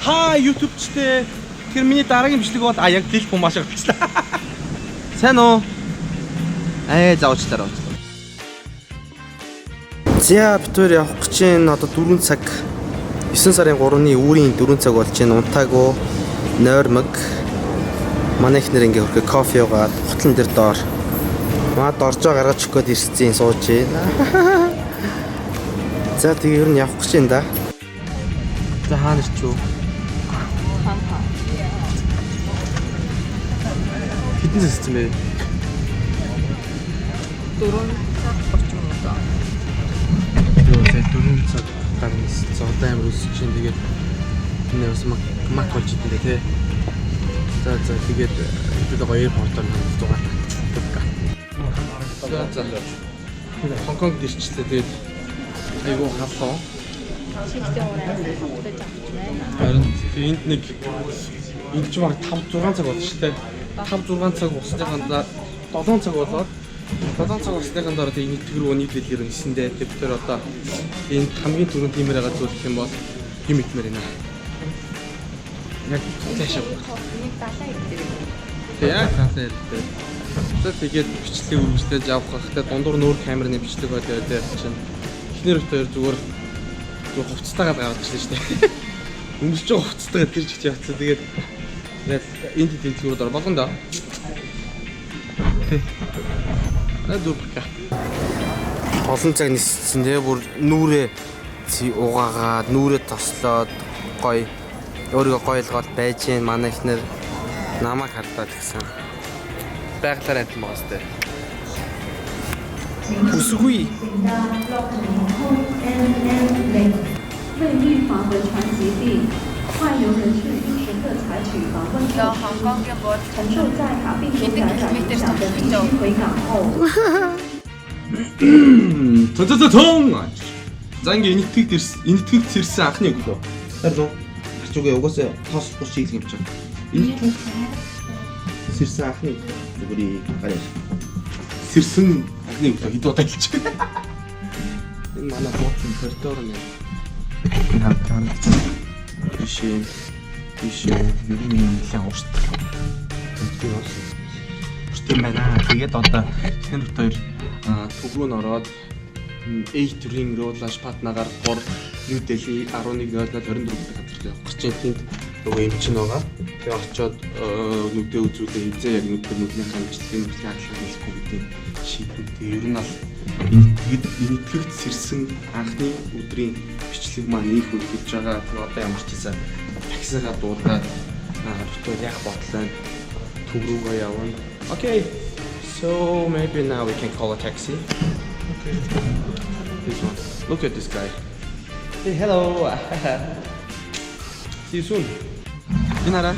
Хаа YouTube-чтэй. Тэгэхээр миний дараагийн бичлэг бол яг дэлх бумаашаа бичлээ. Сайн уу? Заавчлаарай. За битүүр явах гэж байна. Одоо 4 цаг 9 сарын 3-ны үүрийн 4 цаг болж байна. Унтаагүй нойрмог. Манай ихнэр ингээ хөрхө кофе уугаад хутлан дээр доор. Маад орж гаргаж өгөх гээд ирсэн сууж байна. За тэгээ ер нь явах гэж байна да. За хаана ч юу? Хэдэн зэссэн бэ? 4 цаг 30 минут. Юу сая 4 цаг гарна. Зодоо амир үсэж чинь тэгээд энэ бас мак болж идэв тий. За тэгээд хэдэл гоё портоор ханддаг. За. Хонконг дэрчлээ тэгээд айгуу халуун. Харин энд нэг энд ч баг 5-6 цаг болж штэ. 5-6 цаг усныхаа 7 цаг болоод 7 цаг усныхаа дараа тэгээд нийтгэр рүү нийлүүлэхээр нисэндээ тэр одоо энэ хамгийн түрүүнд тиймэр байгаа зүйл гэх юм бол юм итмэр байна. Яг цаашаа. Яг цаашаа. За тэгээд бичлэг үргэлжлүүлж явах хэрэгтэй. Дундуур нүүр камерны бичлэг бол яваад чинь эхнэр хоёр зүгээр хувцастайгаад гараад ирсэн шүү дээ. Өнгөрч байгаа хувцастайгаад гэрж гэж явцсан. Тэгээд яг энд тэнцвэрүүд ор болгоно да. Дурка. Олон цаг ниссэн тэгээ бүр нүрээ угаагаад нүрээ тослоод гоё өөрийгөө гоё илгаад байж гэн манай ихнэр намайг хардаад гисэн. Байгалаар амт маастай. Үсгүй. 为预防文传疾病，患有人士应时刻采取防蚊措施。承受在卡病毒感染影响的必须回港后。За ингээ энэтхэгт сэрсэн анхны үг лөө. Харин хачуугаа угаасаа тоосохгүй шийдэх юм чинь. Энэтхэгт сэрсэн анхны үгний гараа. Сэрсэн анхны үг хэд удаа хэлж байна. Энэ манай боцын коридор нэ. Хавтан. Бишээ юу нэлээд ууртай. Тэр бас ууртай байна. Тэгээд одоо тэнд хоёр төв рүү н ороод A төрлийн Road-Lash Patna-гаар 3 New Delhi 11:00-24 газар явах гэж тэнд нөгөө юм чинь байгаа. Тэгээ очиод нүдээ үзүүлээ хизээ яг нүдний хамжлагын хаалгыг хэлэхгүй гэдэг шийдвэр. Тэгээ ер нь аль энэтхэгт сэрсэн анхны өдрийн бичлэг маань их үлдэж байгаа. Одоо ямар ч гэсэн таксигаа дуулгаад битүүл яг бодлоо төв рүүгээ явна. Okay. So maybe now we can call a taxi. Okay. This one. Look at this guy. Hey, hello. See you soon. Инара.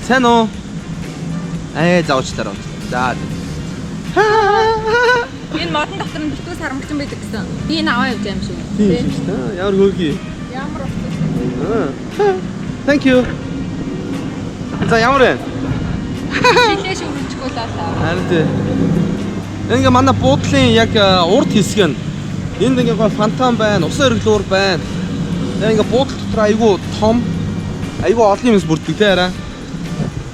Сайн уу? Заавчлаарай. За. Энэ модон дотор нь битүү сармагчин байдаг гэсэн. Би энэ аваа явж юм шиг. Тийм шүү дээ. Ямар хөөгүй. Ямар утгатай. Thank you. За ямар вэ? Шилээ шүүрчгүй лаасаа. Харин тийм. Ингээ манай буудлын яг урд хэсэг нь энд ингээ гоо фантом байна, усан өргөлөөр байна. Тэгээ ингээ буудал дотор айгүй том, айгүй олон юмс бүрддэг те арай.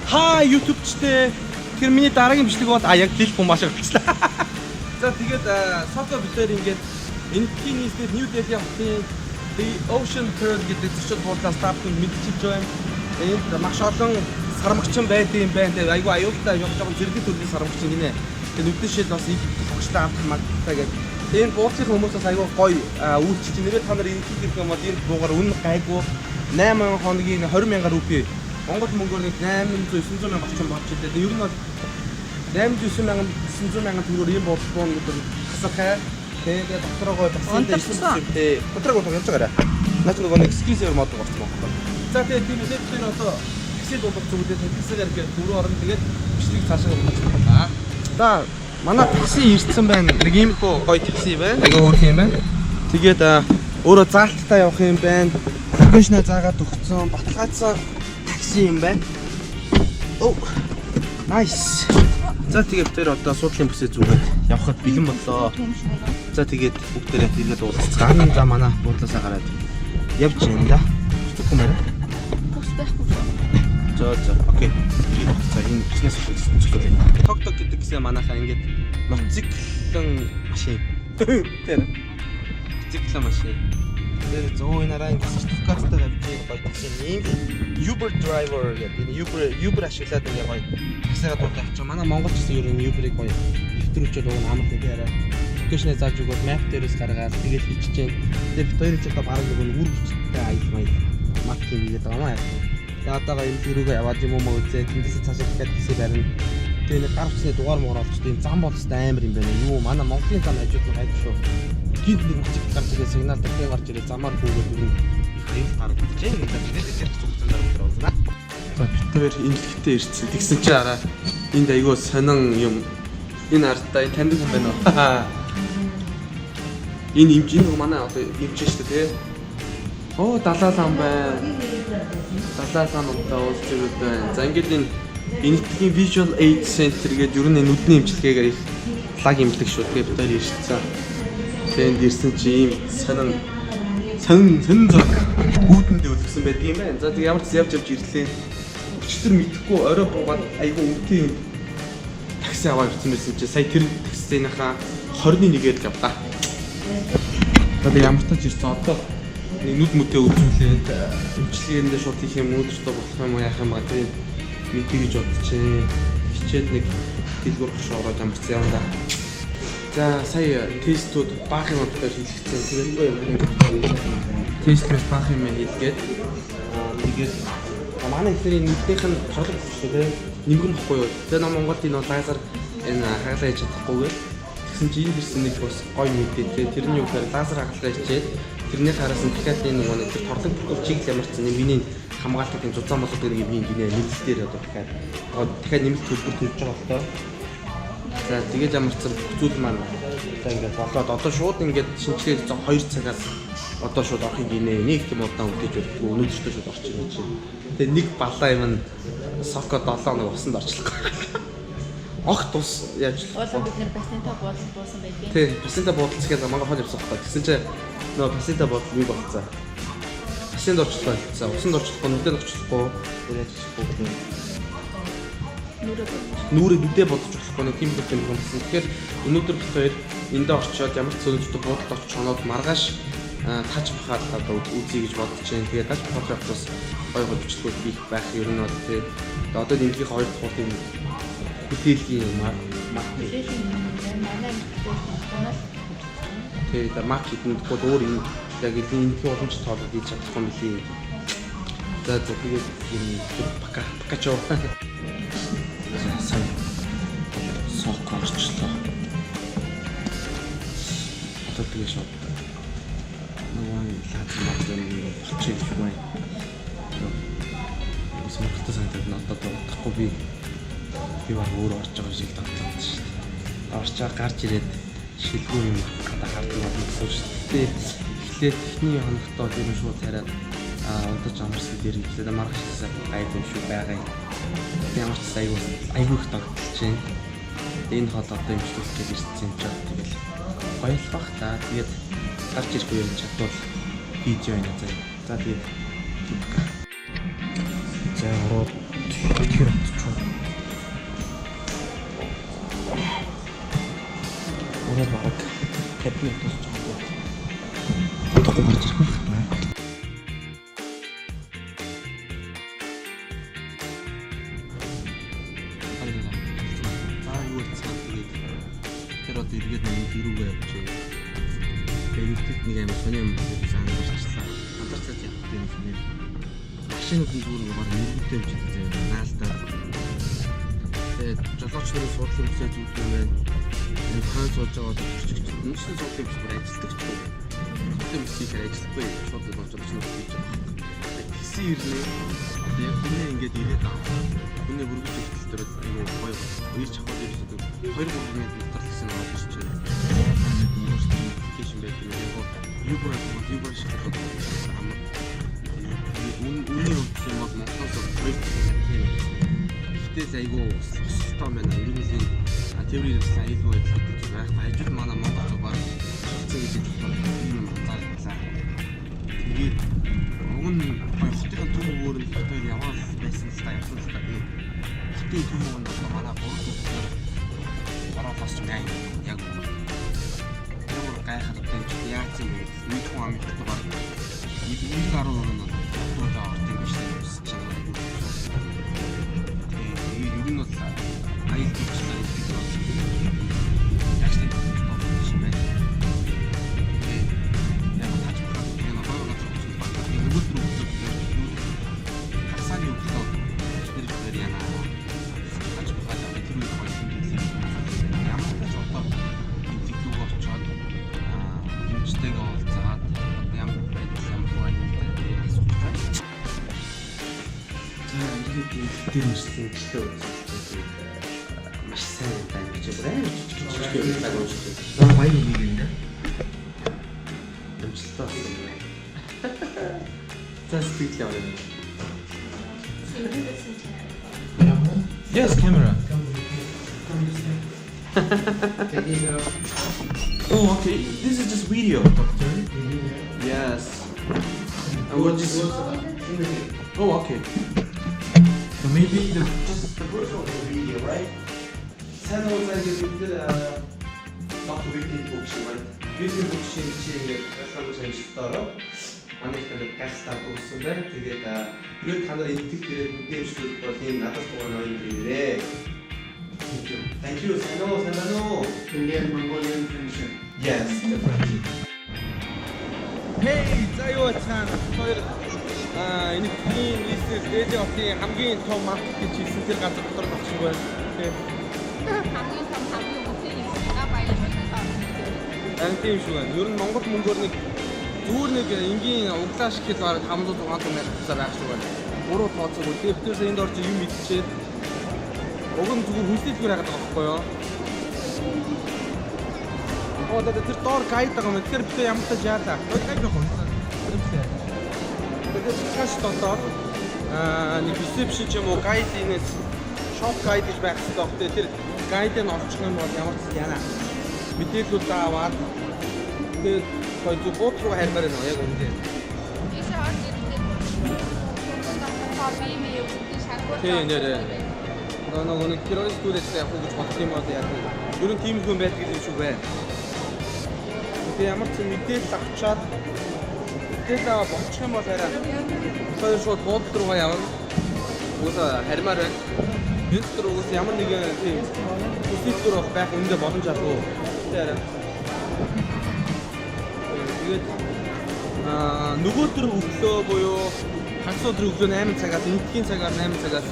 Хаа YouTube-чтэй. Тэгэхээр миний дараагийн бичлэг бол яг дэлх бумаашаа бичлээ. За тэгээд сото битээр ингээд энэтхийн нийслэл New Delhi хотын The Ocean Pearl гэдэг зочид буудлаас таапын мэдчилж байна. Энд маш олон сармагчин байдаг юм байна. Тэгээ айгүй аюултай явж байгаа зэрэг төрлийн сармагчин гинэ. Тэгээ нүдшил бас их тогштой амт магтаа гэдэг. Тэгээ энэ буудлын хүмүүс бас айгүй гоё үйлчилж нэрээ та нар энэтхийг гэх юм бол энэ буугаар үнэ гайгүй 8 хоногийн 20,000 рупи. Монгол мөнгөөр нэг 800-900 мянга орчим болж ирлээ. Тэгээ ер нь бол 800,000-900,000 төгрөгөөр ийм буудлын гэдэг хасахаа. Тэгээ доторогоо бас энэ доторог болж байгаа. Наач нөгөө нэг скизер мод гарсан байна. За тэгээ тийм үлээд тэр одоо таксид болох зүйлээ таксигаар гээд дөрөв орно тэгээд бичлэг цаашаа явуулчихлаа. За манай такси ирсэн байна. Нэг ийм гоё такси байна. Айгаа хөөрх юм байна. Тэгээд өөрөө заалттай явах юм байна. Локейшнаа заагаад өгсөн, баталгаажсан такси юм байна. Oh. Nice. За тэгээд тэр одоо суудлын бүсээ зүгээд явхад бэлэн боллоо. За тэгээд бүгдээрээ тэгээд уулзцгаана. За манай буудлаасаа гараад явж байна да. Тэгэхгүй мээр. Бус байхгүй. За окей. За энэ бизнес зөвлөлөө. Ток гэдэг гэсэн манайхаа ингээд мотоциклын машин. Тэр. Мотоциклын машин. Тэр зөө энараа ингээд сертификаттай авчих гоё гэсэн юм. Uber driver гэдэг. Uber ашиглаад ингээд гоё таксигаа дуртай авчих. Манай Монгол гэсэн ер нь Uber-ыг гоё нэвтрүүлж байгаа амар нэг яриа. Локейшнээ зааж өгөөд map дээрээс гаргаад тэгээд хийчихээн. Тэгээд бид хоёрын ч одоо бараг нэг үр хүчтэй аял маркетинг хийгээд байгаа юм аа. Тэгээд одоо энэ төрөөгөө яваад юм уу үзээ. Тэндээс цаашаа дахиад хэсэг барина. Тэгээд нэг гар утасны дугаар мооролч тийм зам болстой амар юм байна. Юу манай Монголын зам хажууд нь хайж шүү. Гинт нэг мотоцикл гарч ирээ сигнал дахин гарч ирээ замаар хүүгээд юу их аюул гаргаж ичээ. Тэгээд тэр зүгтэн дараа узнаа. За бид хоёр имлэгтээ ирсэн. Тэгсэн чи араа энд айгүй сонин юм. Энэ артаа энэ таньдаг юм байна уу? Энэ имжийн манай одоо имжээ шүү дээ. Оо далаалан байна. Далаалан удаа уулздаг байна. За ингээд энэ энэтхэгийн Visual Aid Center гэдэг ер нь нүдний эмчилгээгээр их лаг имлэг шүү. Тэгээд бид хоёр ирсэн. Тэгээд ирсэн чи ийм сонин зог үүдэндээ үлгсэн байдаг юм байна. За тэгээд ямар ч явж ирлээ. Өчтөр мэдхгүй орой буугаад айгүй өвдөө юм. Такси аваад ирсэн байсан чи сая тэр таксиныхаа 21-ээр л явлаа. Тэгээд ямар ч тач ирсэн одоо нүд мүдээ үзүүлээд эмчилгээндээ шууд хийх юм өөдөртөө болох юм уу яах юм ба тийм мэдээ гэж бодчихээ. Хичээд нэг дэлгүүр хөш ороод ямар ч явна да. За сая тестүүд баах юм бодож хийлгэсэн. Тэгээд тестээс баах юм хийлгээд тэгээд манай ихний нүднийх нь шалгах шүү дээ. Нимгэн бохгүй юу. Тэгээ нам Монголд энэ лазер энэ хагалаа хийж чадахгүйгээр тэгсэн чи энэ ирсэн нэг бас гоё мэдээ. Тэгээ тэрний юу гэхээр лазер хагалгаа хийчээд тэрний хараас нь дахиад энэ нэг тэр торлог бүрхүүл чиг ямар ч зэн миний хамгаалдаг тийм зузаан болоод байгаа юм гинэ нэмэлтээр одоо дахиад нэмэлт төлбөр төлж байгаа болтой. За тэгээд ямар ч зүйл маань одоо ингээд болоод одоо шууд ингээд шинжилгээд 2 цагаас одоо шууд орохын гинэ. Нэг тийм удаан үдээж өгдөггүй. Өнөөдөртөө шууд орчих юм чинь. Тэгээ нэг балаа юм соко 7 нэг усанд орчлоо. Огт ус яаж л. Уулаа бид нэр пациента буусан байдгийг. Тий, пациента буудалцгээд мангар хол явсан байна. Тэгсэн чинь нөө пациента буудал юу болцоо. Пациент орчлоо. За усанд орчлохгүй, нүдэнд орчлохгүй. Яаж хийхгүй. Нүрээ нүдээ бодож болохгүй нэг тийм бүхэн юм болсон. Тэгэхээр өнөөдөр бид хоёр эндээ очиод ямар ч зөвлөлтөд буудалд очиж оноод маргааш таж бахаад одоо үзье гэж бодож байна. Тэгээд таж бахаад явахаас гоё хөдөлгөөнүүд хийх байх ер нь тэгээд одоо нэмлэгийн 2 дахь тийм бүтээлийн маркетинг. Тэгээд маркетинг гол өөр юм яг энэ уламж тоолоод хийж чадахгүй юм лий. За тэгээд энэ пакачо сайн сокорчлоо. Одоо тэгээ шууд нөгөө лазер болчих юм байна. Сонирхолтой санагдаад надад бодохгүй би баг өөр орж байгаа шиг татсан шүү дээ. Орж байгаа гарч ирээд шилгүү юм одоо хардсан болсон шүү дээ. Эхлээд эхний хоногтоо тэр нь шууд цараад унтаж амарсан дээр ихлээр маргашсаа гайд юм шүү байгаа. Ямар ч айгүй их тогтолж байна. Энэ хол одоо имжлүүлэх гэж ирсэн юм ч тэгэл баялбах та. Тэгээд гарч ирэхгүй юм чадвал видео байна заа. За тэгээд за ороод тэгэхээр оччихоо. Ороод баг кабинет тусчихгүй. Одоо гарч ирэх байна. Одоо эргээд нэг дөрөвөө явчихъя. Тэгээд нэг амар сони юм байсан анзаарчлаа. Анзаарчаад явах юм шиг нэр. Машинууд нь зүгээр нэг нэрвэтэй юм шиг заяа наалтаа. Тэгээд жолооч нарын суудлын хүсэж үздэг юм байна. Энэ хаан сууж байгаа өчигч нь суудлын хүсээр ажилтдаг ч юм. Суудлын хүсээр ажилтгүй шууд жолооч нар хийж байгаа. Тэгсэн ирлээ. Одоо яг үнэ ингээд ирээд байгаа. Үнэ бүргэж өгдөл дээр айгүй гоё. Үерч авах юм шиг 2-3 минут дотор гэсэн аваад ирчихээ. Application байдаг юм. Uber шиг байна. Үний хувьд юм бол Монголоос 2 тийм. Гэтэл айгүй сустам байна. Ерөнхийдөө теорийн аюулгүй байдал гэж байх. Хажууд манай Монгол баг хэцүү гэж хэлдэг юм анзаарлаа. Тэгээд асууж байгаа. Хотын төмөн нь манай 3 төмөн ороо тасч яа яг өөр гайхаад тэмч яатсан бэ? Нэг хүн амт байгаа. Нэг гаруй өрөө нь туудаа орж ирж байна гэсэн чинь ер нь бол аял дүүчтэй яг тийм юм байна. Яг тач багт энэ хоёр газар үзэж байна. Нөгөөд рүү хасааны өглөө нэр яна. Тач багт тэр үеийг болсон гэсэн. Ямар ч одоо идэвхтэй очоод эмчтэйгээ уулзаад ямар байдал ямар байна асууж байна. Тэр мэтлээ маш сайн байна гэж байна. Нам баян юм юм да. Амжилттай болсон юм байна. За спик яваа. Yes, camera. Oh, okay. This is just video. Yes. And we'll just. Oh, okay. So maybe just the version of the video, right? Sen olsaydı Dr. Victor Bookshine, Victor Bookshine чи гасаа çalıştırıyor. Анхны гасаа өгсөндөө тэгээд юу та нар энэтхэг дээр бүдэмжлүүд бол энэ надад тугаана юм гэрээ. Thank you. Sano. Indian Mongolian friendship. Yes, definitely. Hey, заяа цаана хоёр энэ тийм листээс дээд явахын хамгийн том маркет гэж хэлсэн тэр газар дотор багшиг байна. хамгийн том хамгийн үхэл юм байна баялагдсан. Тийм шүү байна. Ер нь Монгол мөнгөөр нэг зүгээр нэг энгийн углаа шиг хэд бараг 500 600 мянган байх шүү байна. Гурав тооцоог үгүй. Битээс энд орж юм идчихээд уг нь зүгээр хүслэлгээр хагаад байгаа байхгүй юу? Одоо тэр доор гайд байгаа юм. Тэр битээ ямар ч яалаа. Гайд байгаа юм. Тэгээд цааш дотоод нэг ресепшн ч юм уу гайд инээс шоп гайд гэж байх хэрэгтэй. Тэр гайдыг олчих юм бол ямар ч яана. Мэдээлүүд аваад тэгээд гоё зүг бот руу хайрмаар байна яг үнэндээ. Ийшээ орж ирэхдээ хобби мэй үгүй шалгуур. Тийм нэрээ. Нэг террорист үйлдэлтэй явах гэж бодсон юм бол яг ер нь тийм хүн байдаг юм шүү байна. Тэгээд ямар ч мэдээлэл авчаад мэдээлэл болчих юм бол хараа. Тэр шууд бот руу явна. Уусаа хармаар байна. Бид тэр уус ямар нэгэн тийм хүсэлтөр байх үндэ боломж авах. Тэгээд нөгөө төр өглөө буюу хагас өдрийн өглөө 8 цагаас энэтхийн цагаар 8 цагаас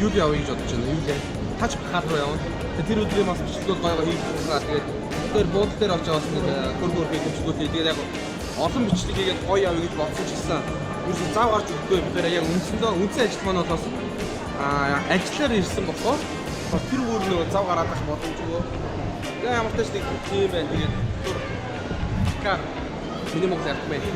юу явъя гэж бодож байна. Юу лээ? Тач хаад руу явна. Тэр өдрийн бас бичлэгүүд гоё хийж байгаа. Тэгээд тэр буудлын дээр орж байгаас нэг хөргөр бичлэгүүд тэгээд яг олон бичлэг хийгээд гоё явъя гэж бодсон ч гэсэн ерөөсөө зав гарч өгөхгүй. Бид нэр яг үндсэн ажил маань бол ажиллаар ирсэн бохоо. Бас тэр өөр нөгөө зав гараад ах боломжгүй. Тэгээ ямар ч нэг тийм байна. Тэгээд түр кар миний Монгол ярьж байна.